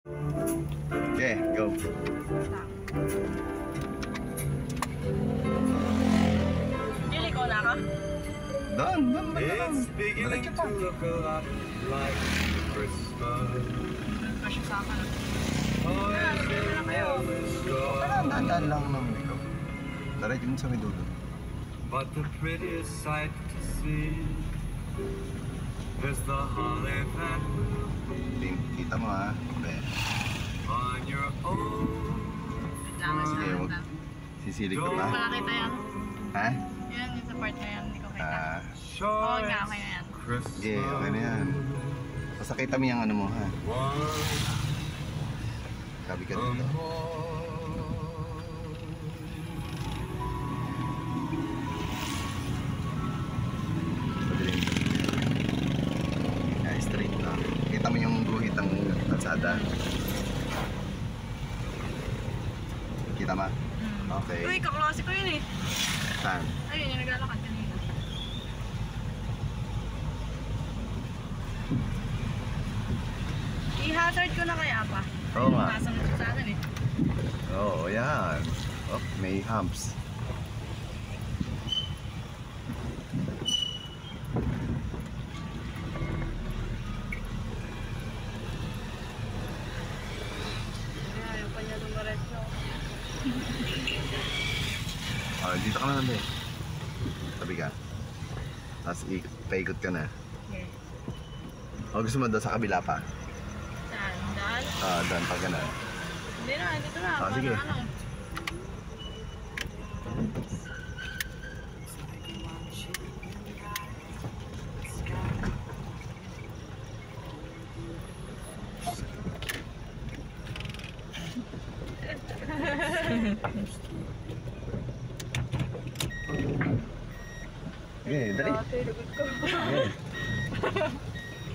Okay, go. Liliko na ka? Doon ba lang? Diretso pa. Kasi sa akin. Daan lang naman ikaw. Diretso mo sa may dulo. But the prettiest sight to see is the holly that Kita mo ha. Okay. on your own. Lamas Sige, na wag. lang. Sisilig ko pa. Wala kita yan. Ha? Yan, yung sa part na yan, hindi ko kita. Oo Short nga, okay na yan. Christmas. Sige, okay na yan. Basta kita mo yung ano mo ha. Sabi ka dito. Madilim. Yeah, straight lang. Kita mo yung guhit ng kalsada. Kita mo? Okay. Uy, kaklase ko yun eh. Saan? Ayun, yung naglalakad kanina. I-hazard ko na kaya pa. Oo nga. Kasunod siya sa akin eh. Oo, yan. Oh, may humps. Ayaw pa niya dumaretso. Dito ka na lang eh. Tabi ka. Tapos paikot ka na. Okay. O gusto mo doon sa kabila pa? Saan? Daan? Doon pag ganun. Hindi na, dito na. Sige. Ano? Okay, dali. Ate, lugod ko. Okay.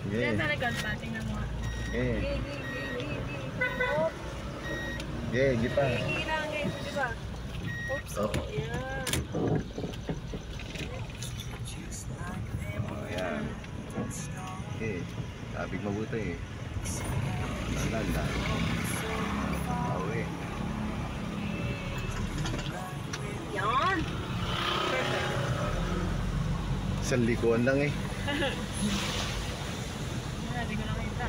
Yan Okay. talaga, tingnan mo. Okay. Gigi. Oh, Okay, di pa. gigi lang guys, di ba? Oops. Oh. Yan. Oh, yan. Okay. Sabig mabuti eh. Landa. Okay. Yan. Perfect. Isang likuan lang eh. Yan, hindi ko nakita.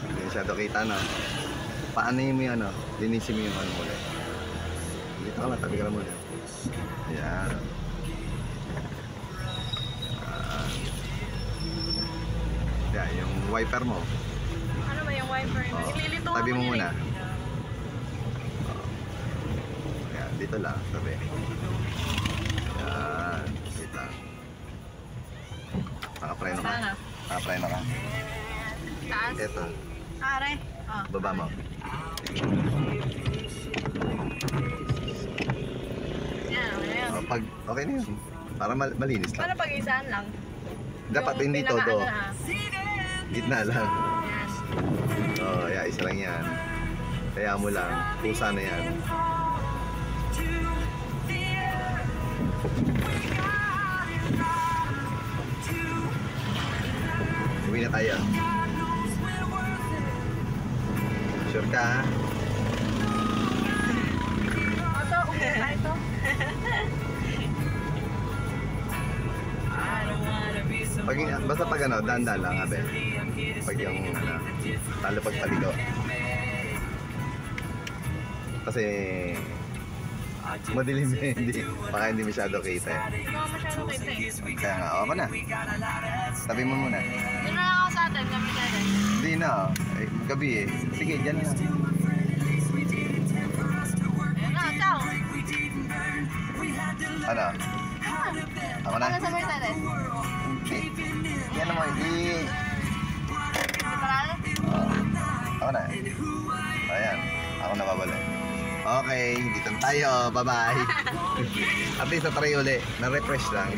Hindi masyado kita na. Paano mo yung ano? Linisin mo yung ano muli. Dito ka lang, tabi ka lang muli. Ayan. Yan, yung wiper mo. Ano ba yung wiper? Oh, Ililito ako tabi mo yun muna. eh. Ayan, dito lang, tabi. Ayan, dito lang. Nakapreno ka. Sana. Nakapreno ka. Taas. Ito, Are. Oh. baba mo. Yan, okay na yan. Pag, okay na yun. Para malinis Paano lang. pag-isaan lang? Dapat Yung hindi todo. pinaka-ano, ah. Gitna lang. Yan. Oh, yeah, isa lang yan. Kaya mo lang. Pusa na yan. Uwi na tayo. Sure ka ha? Ito, okay na ito. Pag, basta pag ano, dahan-dahan lang abe. Pag yung ano, talo pag paligo. Kasi madilim eh, hindi, baka hindi masyado kita eh. Hindi ko masyado kita eh. Kaya nga, ako na. Tabi mo muna. Doon na lang ako sa atin, kami natin. Hindi na, eh, gabi eh. Sige, dyan na. Ayun na, ciao. Ano? Ako na? Ano sa Mercedes? Okay. Yan naman, May parada? ako na. Ayan, ako na babalik. Okay, dito na tayo. Bye-bye. At least na try uli. Na-refresh lang.